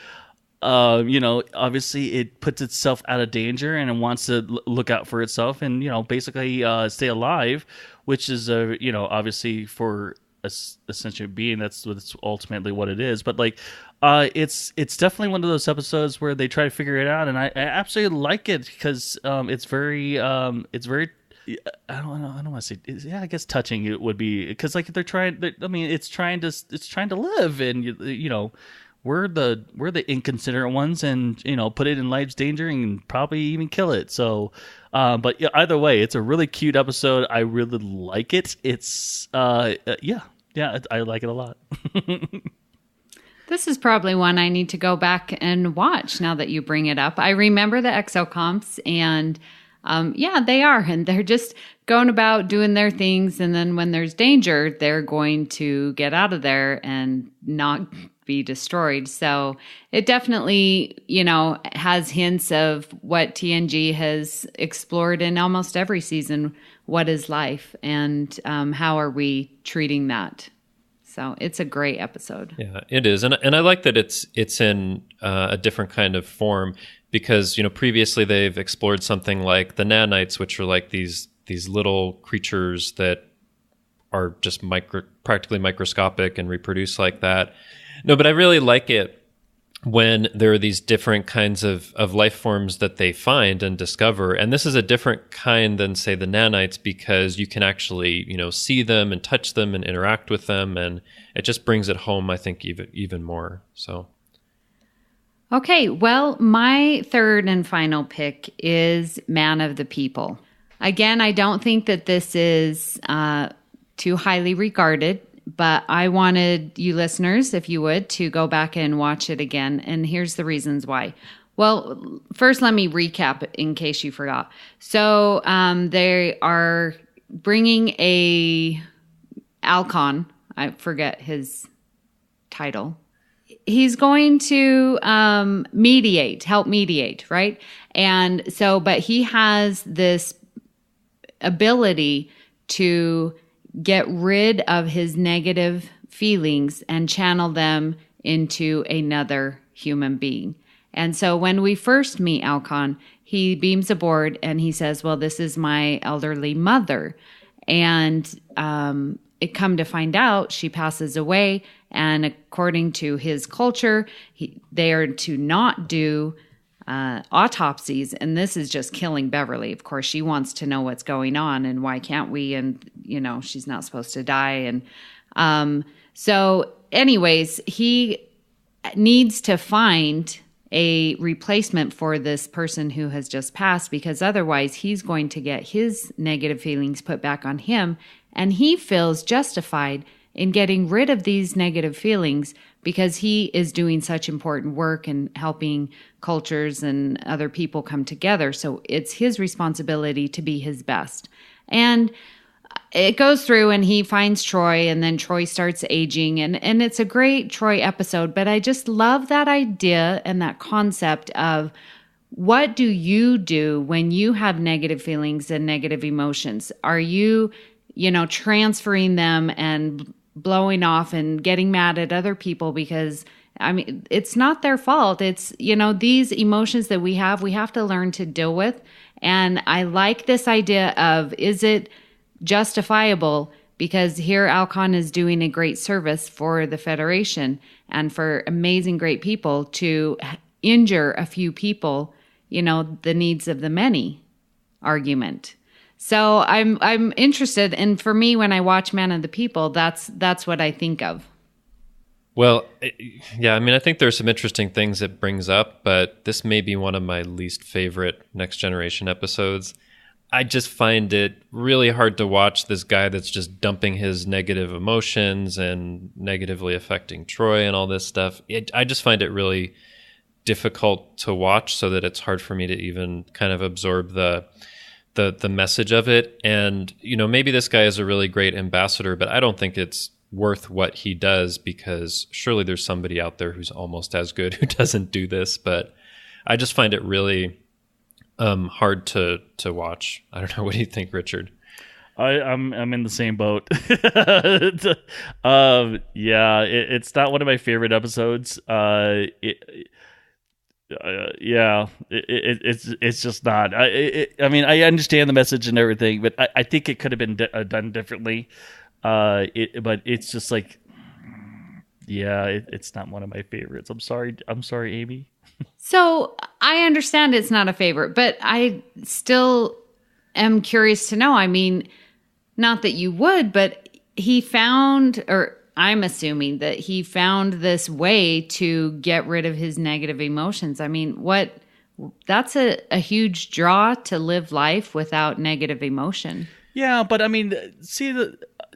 S4: obviously it puts itself out of danger and it wants to look out for itself and basically stay alive, which is obviously for a sentient being, that's ultimately what it is. But like it's definitely one of those episodes where they try to figure it out, and I absolutely like it because it's very I don't want to say, I guess touching it would be, because like it's trying to live, and we're the inconsiderate ones, and put it in life's danger and probably even kill it. So but yeah, either way, it's a really cute episode. I really like it. It's I like it a lot.
S1: This is probably one I need to go back and watch now that you bring it up. I remember the exocomps, and they are, and they're just going about doing their things, and then when there's danger, they're going to get out of there and not be destroyed. So it definitely, has hints of what TNG has explored in almost every season. What is life, and how are we treating that? So it's a great episode. Yeah,
S5: it is, and I like that it's in a different kind of form, because previously they've explored something like the nanites, which are like these little creatures that are just practically microscopic and reproduce like that. No, but I really like it when there are these different kinds of life forms that they find and discover. And this is a different kind than, say, the nanites, because you can actually, see them and touch them and interact with them. And it just brings it home, I think, even more. So.
S1: Okay, well, my third and final pick is Man of the People. Again, I don't think that this is too highly regarded, but I wanted you listeners, if you would, to go back and watch it again. And here's the reasons why. Well, first, let me recap in case you forgot. So they are bringing a Alcon. I forget his title. He's going to help mediate, right? And so, but he has this ability to get rid of his negative feelings and channel them into another human being. And so when we first meet Alcon, he beams aboard and he says, well, this is my elderly mother. And it come to find out she passes away. And according to his culture, they are to not do autopsies, and this is just killing Beverly. Of course, she wants to know what's going on and why can't we, and she's not supposed to die. And so anyways, he needs to find a replacement for this person who has just passed, because otherwise he's going to get his negative feelings put back on him, and he feels justified in getting rid of these negative feelings because he is doing such important work and helping cultures and other people come together. So it's his responsibility to be his best. And it goes through and he finds Troy, and then Troy starts aging, and it's a great Troy episode. But I just love that idea and that concept of, what do you do when you have negative feelings and negative emotions? Are you, transferring them and blowing off and getting mad at other people? Because it's not their fault. It's, these emotions that we have to learn to deal with. And I like this idea of, is it justifiable? Because here Alcon is doing a great service for the Federation and for amazing, great people, to injure a few people, the needs of the many argument. So I'm interested. And for me, when I watch Man of the People, that's what I think of.
S5: Well, yeah, I think there's some interesting things it brings up, but this may be one of my least favorite Next Generation episodes. I just find it really hard to watch this guy that's just dumping his negative emotions and negatively affecting Troy and all this stuff. I just find it really difficult to watch, so that it's hard for me to even kind of absorb the message of it. And, maybe this guy is a really great ambassador, but I don't think it's worth what he does, because surely there's somebody out there who's almost as good who doesn't do this. But I just find it really hard to watch. I don't know. What do you think, Richard?
S4: I'm in the same boat. It's not one of my favorite episodes. It's just not. I understand the message and everything, but I think it could have been done differently. But it's just like, it's not one of my favorites. I'm sorry, Amy.
S1: So I understand it's not a favorite, but I still am curious to know. Not that you would, but he found, or I'm assuming that he found this way to get rid of his negative emotions. That's a huge draw, to live life without negative emotion.
S4: Yeah, but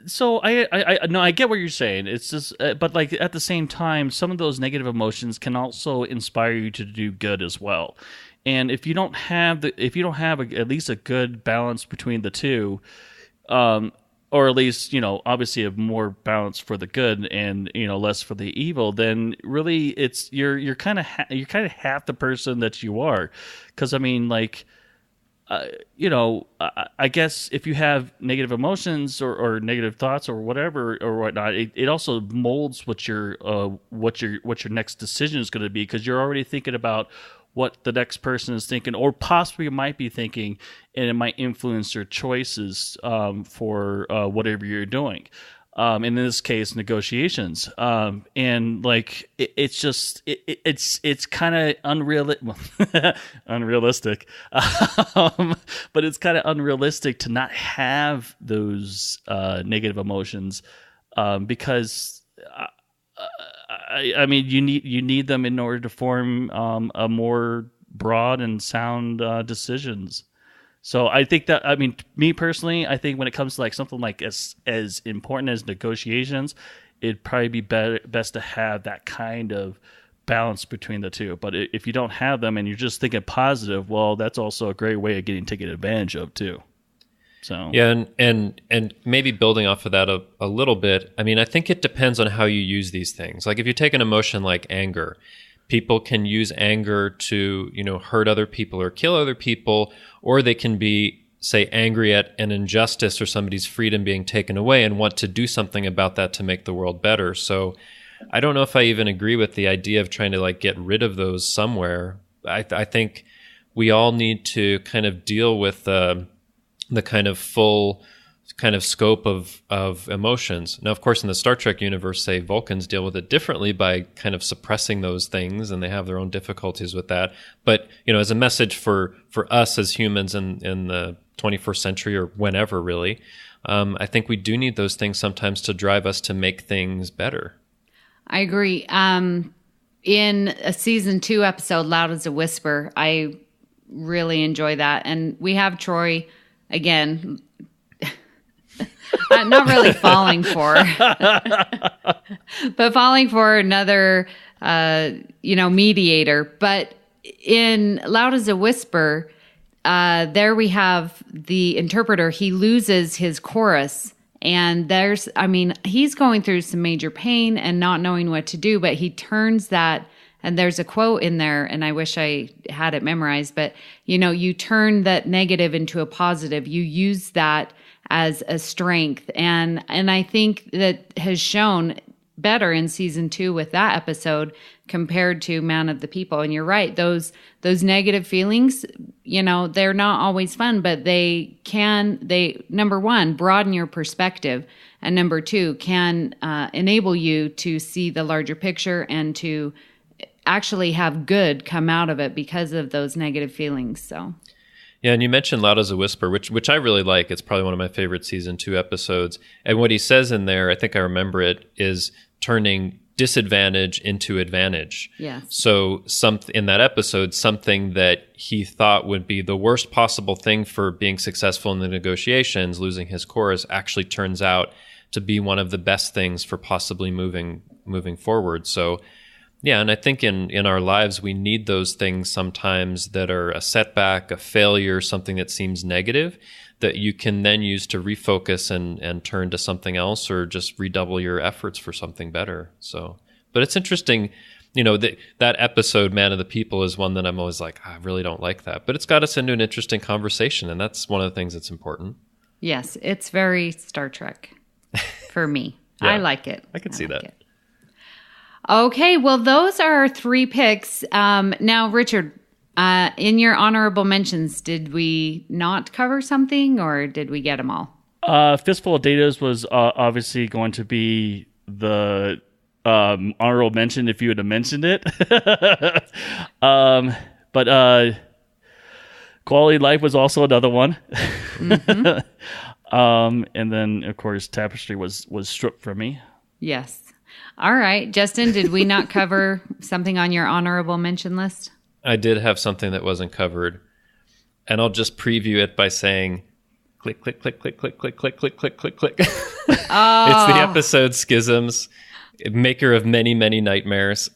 S4: so I get what you're saying. It's just, but like at the same time, some of those negative emotions can also inspire you to do good as well. And if you don't have at least a good balance between the two, or at least, obviously a more balance for the good and, less for the evil, then really it's you're kind of half the person that you are. Because I guess if you have negative emotions or negative thoughts or whatever or whatnot, it also molds what your next decision is going to be, because you're already thinking about what the next person is thinking or possibly might be thinking, and it might influence your choices for whatever you're doing. In this case, negotiations. And like it's kind of unrealistic, but it's kind of unrealistic to not have those negative emotions, because you need them in order to form a more broad and sound decisions. So I think that, me personally, I think when it comes to like something like as important as negotiations, it'd probably be best to have that kind of balance between the two. But if you don't have them and you're just thinking positive, well, that's also a great way of getting taken advantage of too. So
S5: yeah, and maybe building off of that a little bit. I think it depends on how you use these things. Like if you take an emotion like anger, people can use anger to, hurt other people or kill other people, or they can be, say, angry at an injustice or somebody's freedom being taken away and want to do something about that to make the world better. So I don't know if I even agree with the idea of trying to like get rid of those somewhere. I think we all need to kind of deal with the kind of full kind of scope of emotions. Now, of course, in the Star Trek universe, say Vulcans deal with it differently by kind of suppressing those things, and they have their own difficulties with that. But, as a message for us as humans in the 21st century or whenever, really, I think we do need those things sometimes to drive us to make things better.
S1: I agree. in a season 2 episode, Loud as a Whisper, I really enjoy that. And we have Troy again, not really falling for, but falling for another, mediator. But in Loud as a Whisper, there we have the interpreter. He loses his chorus. And he's going through some major pain and not knowing what to do, but he turns that, and there's a quote in there, and I wish I had it memorized, but, you turn that negative into a positive. You use that as a strength. And I think that has shown better in season 2 with that episode compared to Man of the People. And you're right, those negative feelings, they're not always fun, but they number one, broaden your perspective, and number 2, can enable you to see the larger picture and to actually have good come out of it because of those negative feelings. So
S5: yeah, and you mentioned Loud as a Whisper, which I really like. It's probably one of my favorite season 2 episodes. And what he says in there, I think I remember it, is turning disadvantage into advantage.
S1: Yes.
S5: So in that episode, something that he thought would be the worst possible thing for being successful in the negotiations, losing his chorus, actually turns out to be one of the best things for possibly moving forward. So yeah, and I think in our lives, we need those things sometimes that are a setback, a failure, something that seems negative, that you can then use to refocus and turn to something else, or just redouble your efforts for something better. So, but it's interesting, that episode, Man of the People, is one that I'm always like, I really don't like that. But it's got us into an interesting conversation, and that's one of the things that's important.
S1: Yes, it's very Star Trek for me.
S5: Yeah,
S1: I like it.
S5: I can see that.
S1: It. Okay, well, those are our 3 picks. Now, Richard, in your honorable mentions, did we not cover something, or did we get them all?
S4: Fistful of Datas was obviously going to be the honorable mention if you would have mentioned it. But Quality Life was also another one. Mm-hmm. And then, of course, Tapestry was stripped from me.
S1: Yes. All right. Justin, did we not cover something on your honorable mention list?
S5: I did have something that wasn't covered, and I'll just preview it by saying, click, click, click, click, click, click, click, click, click, click, click. Oh. It's the episode Schisms, maker of many, many nightmares.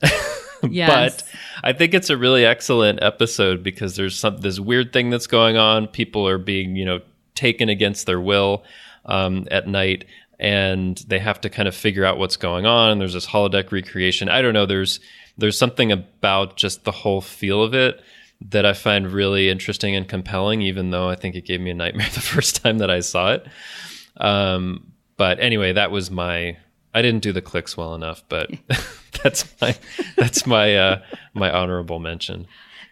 S1: Yes.
S5: But I think it's a really excellent episode because there's this weird thing that's going on. People are being, taken against their will at night, and they have to kind of figure out what's going on. And there's this holodeck recreation. I don't know. There's something about just the whole feel of it that I find really interesting and compelling, even though I think it gave me a nightmare the first time that I saw it. But anyway, that was I didn't do the clicks well enough, but that's my honorable mention.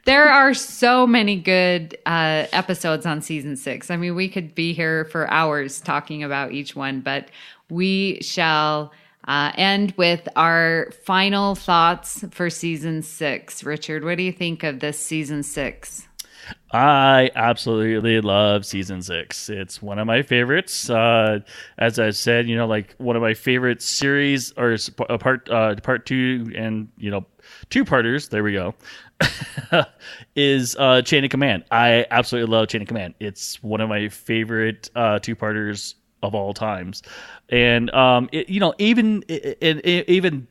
S1: There are so many good episodes on season 6. I mean, we could be here for hours talking about each one, but we shall end with our final thoughts for season 6. Richard, what do you think of this season 6?
S4: I absolutely love season 6. It's one of my favorites. As I said, one of my favorite series, or part 2, and two-parters. There we go. Is Chain of Command. I absolutely love Chain of Command. It's one of my favorite two-parters of all times. And even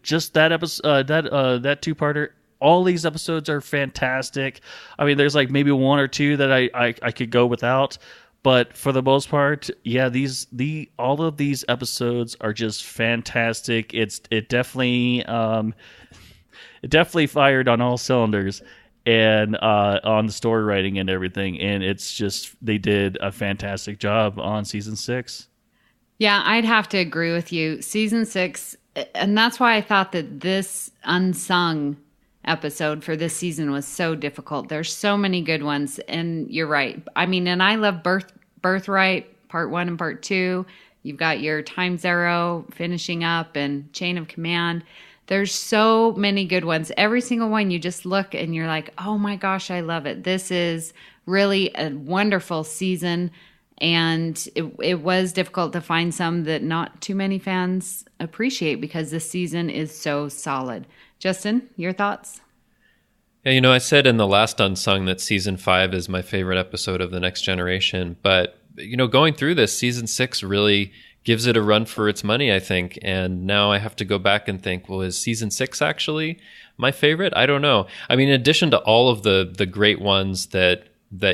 S4: just that episode, that two-parter. All these episodes are fantastic. I mean, there's like maybe one or two that I could go without, but for the most part, yeah, all of these episodes are just fantastic. It definitely fired on all cylinders, and on the story writing and everything. And it's just, they did a fantastic job on season 6.
S1: Yeah, I'd have to agree with you. Season 6, and that's why I thought that this unsung episode for this season was so difficult. There's so many good ones, and you're right. I mean, and I love Birthright, part 1 and part 2. You've got your Time Zero finishing up, and Chain of Command. There's so many good ones. Every single one, you just look and you're like, oh my gosh, I love it. This is really a wonderful season. And it was difficult to find some that not too many fans appreciate because this season is so solid. Justin, your thoughts?
S5: Yeah, I said in the last Unsung that season 5 is my favorite episode of The Next Generation. But, going through this, season 6 really gives it a run for its money, I think. And now I have to go back and think, well, is season 6 actually my favorite? I don't know. I mean, in addition to all of the great ones that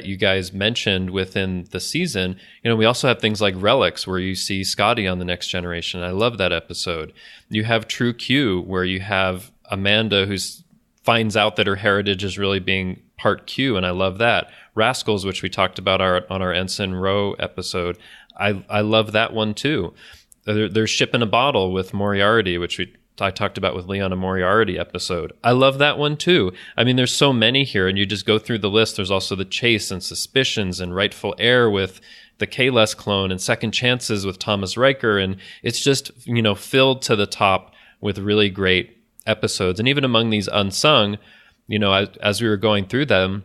S5: you guys mentioned within the season, we also have things like Relics, where you see Scotty on The Next Generation. I love that episode. You have True Q, where you have Amanda, who's finds out that her heritage is really being part Q, and I love that. Rascals, which we talked about on our Ensign Row episode, I love that one too. There's Ship in a Bottle with Moriarty, which I talked about with Leon, a Moriarty episode. I love that one too. I mean, there's so many here, and you just go through the list. There's also The Chase and Suspicions and Rightful Heir with the Kahless clone and Second Chances with Thomas Riker, and it's just, filled to the top with really great episodes. And even among these unsung, as we were going through them,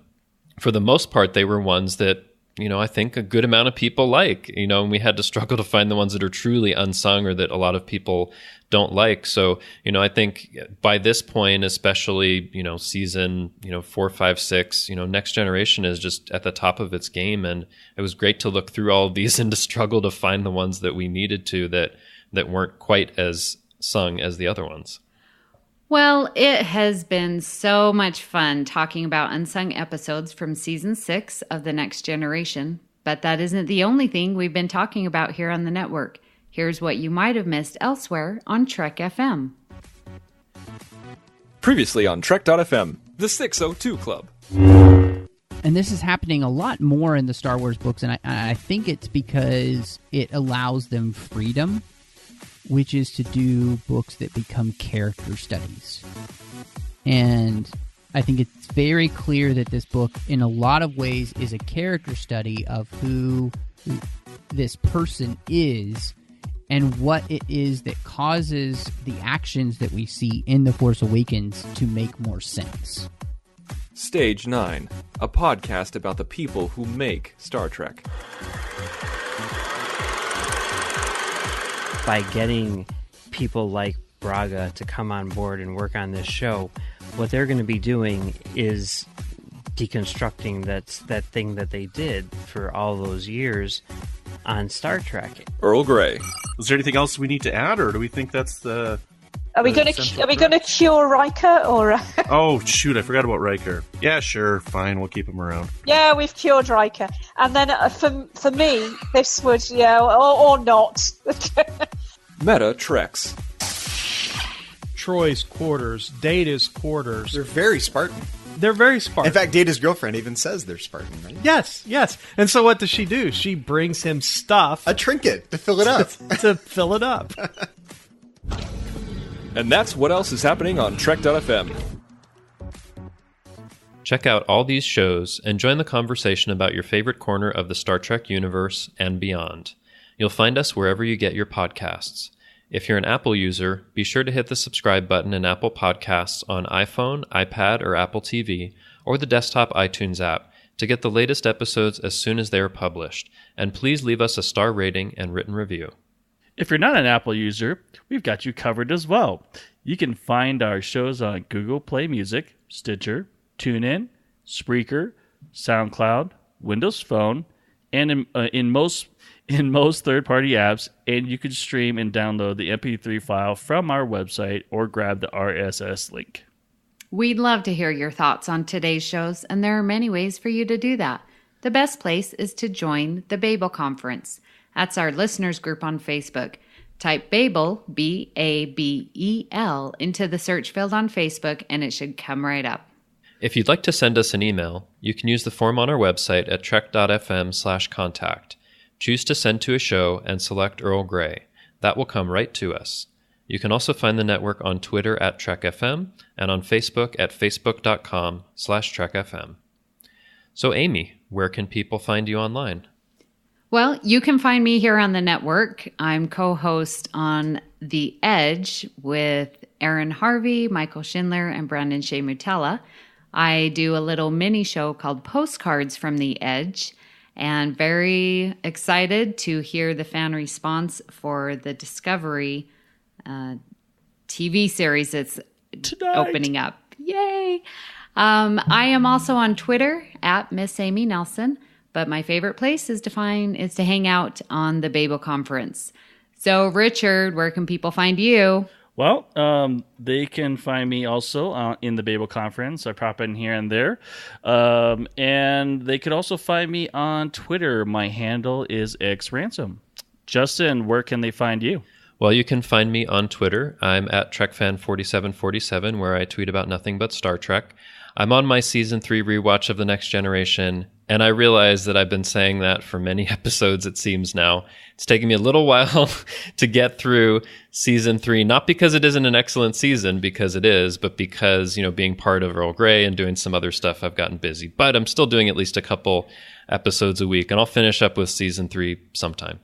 S5: for the most part, they were ones that, I think a good amount of people like, and we had to struggle to find the ones that are truly unsung or that a lot of people don't like. So, I think by this point, especially, season, 4, 5, 6, Next Generation is just at the top of its game. And it was great to look through all of these and to struggle to find the ones that we needed to that weren't quite as sung as the other ones.
S1: Well, it has been so much fun talking about unsung episodes from season 6 of The Next Generation, but that isn't the only thing we've been talking about here on the network. Here's what you might have missed elsewhere on Trek FM.
S6: Previously on Trek.fm, the 602 Club.
S7: And this is happening a lot more in the Star Wars books, and I think it's because it allows them freedom, which is to do books that become character studies. And I think it's very clear that this book, in a lot of ways, is a character study of who this person is and what it is that causes the actions that we see in The Force Awakens to make more sense.
S6: Stage 9, a podcast about the people who make Star Trek.
S8: By getting people like Braga to come on board and work on this show, what they're going to be doing is deconstructing that thing that they did for all those years on Star Trek.
S6: Earl Grey.
S9: Is there anything else we need to add, or do we think that's the?
S10: Are we going to cure Riker or?
S9: Oh shoot! I forgot about Riker. Yeah, sure, fine. We'll keep him around.
S10: Yeah, we've cured Riker, and then for me, this would or not.
S6: Meta Treks.
S11: Troy's quarters, Data's quarters.
S12: They're very Spartan.
S11: They're very Spartan.
S12: In fact, Data's girlfriend even says they're Spartan, right?
S11: Yes. And so what does she do? She brings him stuff.
S12: A trinket to fill it up.
S11: To fill it up.
S6: And that's what else is happening on Trek.fm.
S5: Check out all these shows and join the conversation about your favorite corner of the Star Trek universe and beyond. You'll find us wherever you get your podcasts. If you're an Apple user, be sure to hit the subscribe button in Apple Podcasts on iPhone, iPad, or Apple TV, or the desktop iTunes app to get the latest episodes as soon as they are published. And please leave us a star rating and written review.
S4: If you're not an Apple user, we've got you covered as well. You can find our shows on Google Play Music, Stitcher, TuneIn, Spreaker, SoundCloud, Windows Phone, and in most third-party apps, and you can stream and download the MP3 file from our website or grab the RSS link.
S1: We'd love to hear your thoughts on today's shows, and there are many ways for you to do that. The best place is to join the Babel Conference. That's our listeners group on Facebook. Type Babel, B-A-B-E-L, into the search field on Facebook, and it should come right up.
S5: If you'd like to send us an email, you can use the form on our website at trek.fm/contact. Choose to send to a show and select Earl Grey. That will come right to us. You can also find the network on Twitter at TrekFM and on Facebook at facebook.com/TrekFM. So Amy, where can people find you online?
S1: Well, you can find me here on the network. I'm co-host on The Edge with Aaron Harvey, Michael Schindler, and Brandon Shea Mutella. I do a little mini show called Postcards from the Edge. and very excited to hear the fan response for the Discovery TV series that's opening up. Yay! I am also on Twitter at Miss Amy Nelson, but my favorite place is to hang out on the Babel Conference. So, Richard, where can people find you?
S4: Well, they can find me also in the Babel Conference. I pop in here and there. And they could also find me on Twitter. My handle is xransom. Justin, where can they find you?
S5: Well, you can find me on Twitter. I'm at TrekFan4747, where I tweet about nothing but Star Trek. I'm on my Season 3 rewatch of The Next Generation, and I realize that I've been saying that for many episodes, it seems now. It's taken me a little while to get through Season 3, not because it isn't an excellent season, because it is, but because, being part of Earl Grey and doing some other stuff, I've gotten busy. But I'm still doing at least a couple episodes a week, and I'll finish up with Season 3 sometime.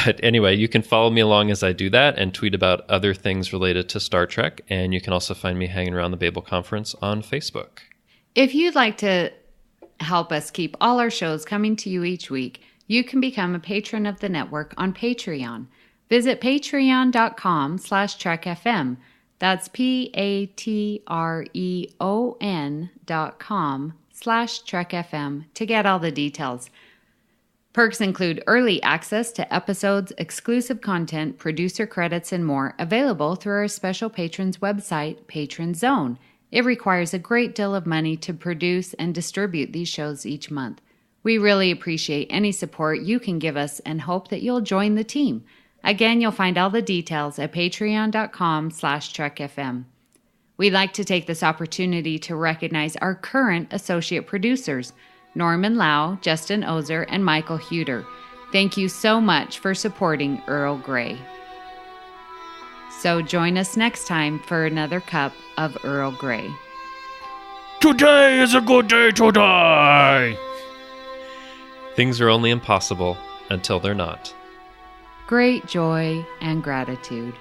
S5: But anyway, you can follow me along as I do that and tweet about other things related to Star Trek. And you can also find me hanging around the Babel Conference on Facebook.
S1: If you'd like to help us keep all our shows coming to you each week, you can become a patron of the network on Patreon. Visit patreon.com/TrekFM. That's patreon.com/TrekFM to get all the details. Perks include early access to episodes, exclusive content, producer credits, and more available through our special patrons website, Patron Zone. It requires a great deal of money to produce and distribute these shows each month. We really appreciate any support you can give us and hope that you'll join the team. Again, you'll find all the details at patreon.com/TrekFM. We'd like to take this opportunity to recognize our current associate producers, Norman Lau, Justin Ozer, and Michael Huter. Thank you so much for supporting Earl Grey. So join us next time for another cup of Earl Grey.
S4: Today is a good day to die!
S5: Things are only impossible until they're not.
S1: Great joy and gratitude.